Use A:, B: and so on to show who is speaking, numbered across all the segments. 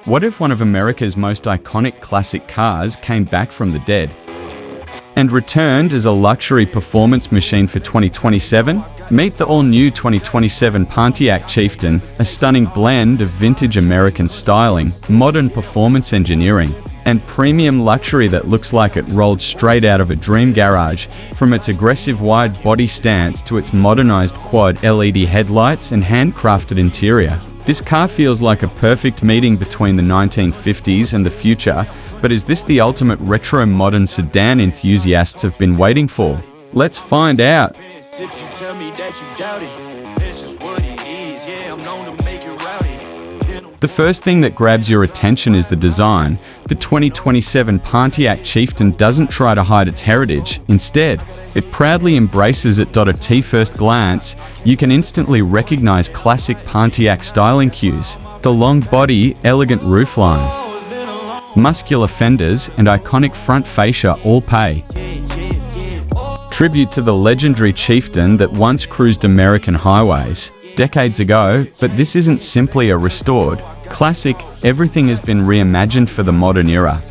A: What if one of America's most iconic classic cars came back from the dead and returned as a luxury performance machine for 2027? Meet the all-new 2027 Pontiac Chieftain, a stunning blend of vintage American styling, modern performance engineering, and premium luxury that looks like it rolled straight out of a dream garage. From its aggressive wide body stance to its modernized quad LED headlights and handcrafted interior, this car feels like a perfect meeting between the 1950s and the future. But is this the ultimate retro modern sedan enthusiasts have been waiting for? Let's find out. The first thing that grabs your attention is the design. The 2027 Pontiac Chieftain doesn't try to hide its heritage. Instead, it proudly embraces it. At first glance, you can instantly recognize classic Pontiac styling cues. The long body, elegant roofline, muscular fenders, and iconic front fascia all pay tribute to the legendary Chieftain that once cruised American highways decades ago. But this isn't simply a restored classic, everything has been reimagined for the modern era.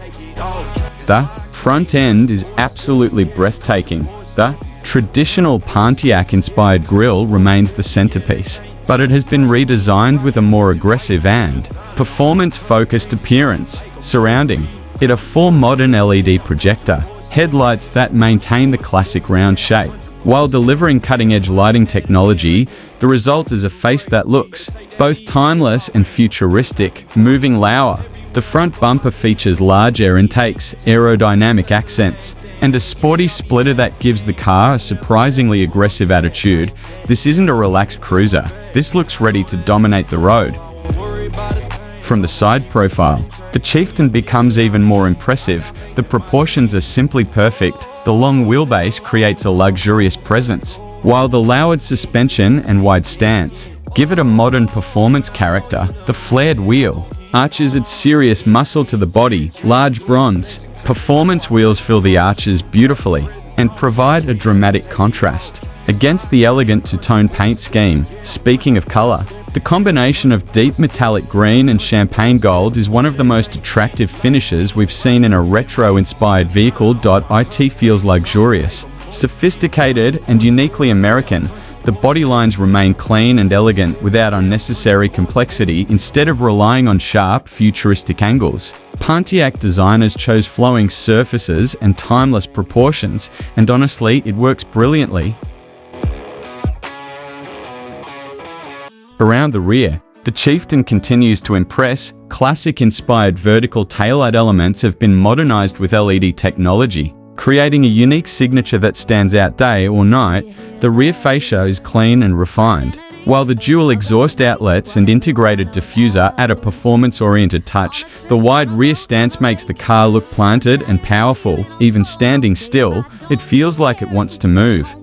A: The front end is absolutely breathtaking. The traditional Pontiac-inspired grille remains the centerpiece, but it has been redesigned with a more aggressive and performance-focused appearance, surrounding it a full modern LED projector, headlights that maintain the classic round shape. While delivering cutting-edge lighting technology, the result is a face that looks both timeless and futuristic, moving lower. The front bumper features large air intakes, aerodynamic accents, and a sporty splitter that gives the car a surprisingly aggressive attitude. This isn't a relaxed cruiser. This looks ready to dominate the road. From the side profile, the Chieftain becomes even more impressive. The proportions are simply perfect. The long wheelbase creates a luxurious presence, while the lowered suspension and wide stance give it a modern performance character. The flared wheel arches its serious muscle to the body. Large bronze performance wheels fill the arches beautifully and provide a dramatic contrast against the elegant two-tone paint scheme. Speaking of color, the combination of deep metallic green and champagne gold is one of the most attractive finishes we've seen in a retro-inspired vehicle. It feels luxurious, sophisticated, and uniquely American. The body lines remain clean and elegant without unnecessary complexity. Instead of relying on sharp, futuristic angles, Pontiac designers chose flowing surfaces and timeless proportions, and honestly, it works brilliantly. Around the rear, the Chieftain continues to impress. Classic-inspired vertical taillight elements have been modernized with LED technology, creating a unique signature that stands out day or night. The rear fascia is clean and refined, while the dual exhaust outlets and integrated diffuser add a performance-oriented touch. The wide rear stance makes the car look planted and powerful. Even standing still, it feels like it wants to move.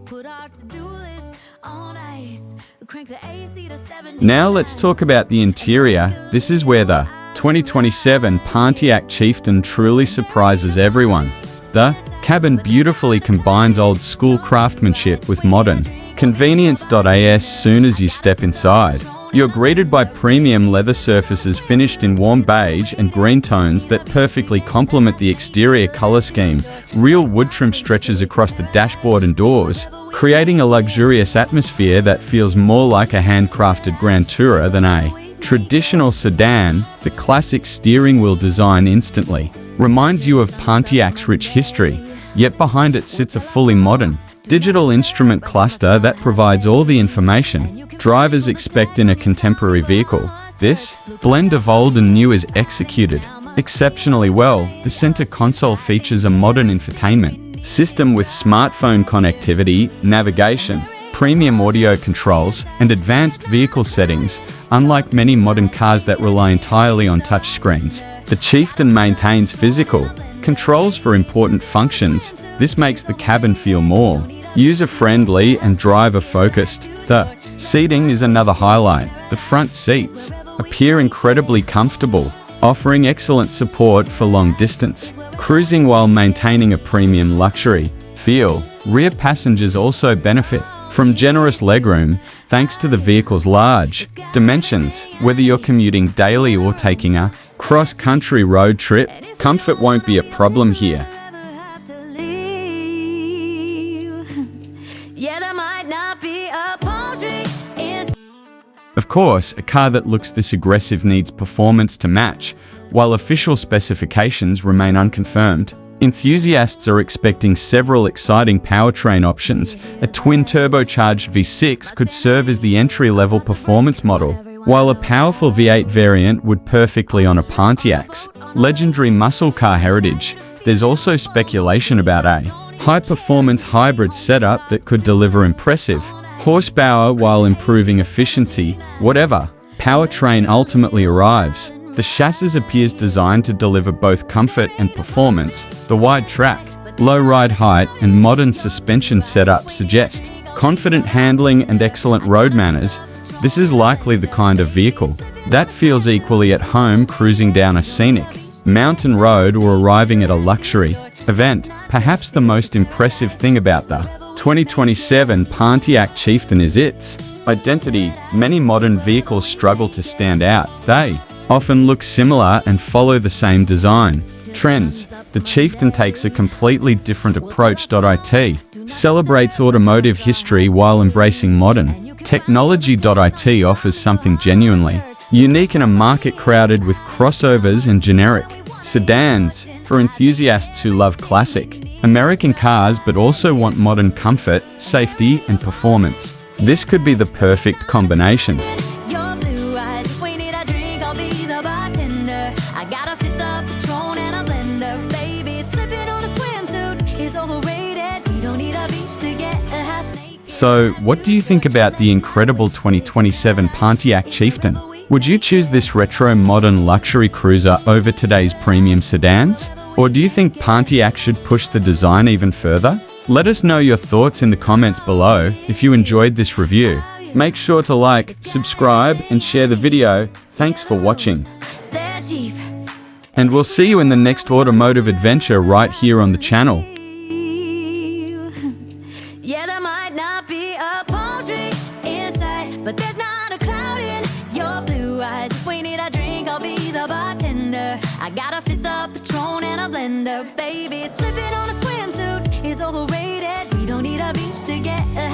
A: Now let's talk about the interior. This is where the 2027 Pontiac Chieftain truly surprises everyone. The cabin beautifully combines old-school craftsmanship with modern convenience. As soon as you step inside, you're greeted by premium leather surfaces finished in warm beige and green tones that perfectly complement the exterior color scheme. Real wood trim stretches across the dashboard and doors, creating a luxurious atmosphere that feels more like a handcrafted Grand Tourer than a traditional sedan. The classic steering wheel design instantly reminds you of Pontiac's rich history, yet behind it sits a fully modern digital instrument cluster that provides all the information drivers expect in a contemporary vehicle. This blend of old and new is executed exceptionally well. The center console features a modern infotainment system with smartphone connectivity, navigation, premium audio controls, and advanced vehicle settings. Unlike many modern cars that rely entirely on touchscreens, the Chieftain maintains physical controls for important functions. This makes the cabin feel more user-friendly and driver-focused. The seating is another highlight. The front seats appear incredibly comfortable, offering excellent support for long distance cruising while maintaining a premium luxury feel. Rear passengers also benefit from generous legroom thanks to the vehicle's large dimensions. Whether you're commuting daily or taking a cross-country road trip, comfort won't be a problem here. Of course, a car that looks this aggressive needs performance to match, while official specifications remain unconfirmed. Enthusiasts are expecting several exciting powertrain options. A twin-turbocharged V6 could serve as the entry-level performance model, while a powerful V8 variant would perfectly on a Pontiac's legendary muscle car heritage. There's also speculation about a high-performance hybrid setup that could deliver impressive horsepower while improving efficiency. Whatever powertrain ultimately arrives, the chassis appears designed to deliver both comfort and performance. The wide track, low ride height, and modern suspension setup suggest confident handling and excellent road manners. This is likely the kind of vehicle that feels equally at home cruising down a scenic mountain road or arriving at a luxury event. Perhaps the most impressive thing about the 2027 Pontiac Chieftain is its identity. Many modern vehicles struggle to stand out. They often look similar and follow the same design trends. The Chieftain takes a completely different approach. It celebrates automotive history while embracing modern technology. It offers something genuinely unique in a market crowded with crossovers and generic sedans for enthusiasts who love classic American cars but also want modern comfort, safety, and performance. This could be the perfect combination. So, what do you think about the incredible 2027 Pontiac Chieftain? Would you choose this retro modern luxury cruiser over today's premium sedans? Or do you think Pontiac should push the design even further? Let us know your thoughts in the comments below. If you enjoyed this review, make sure to like, subscribe, and share the video. Thanks for watching. And we'll see you in the next automotive adventure right here on the channel.
B: Yeah, there might not be a palm tree inside, but there's not a cloud in your blue eyes. If we need a drink, I'll be the bartender. I got a fifth of Patron and a blender. Baby, slipping on a swimsuit is overrated. We don't need a beach to get a half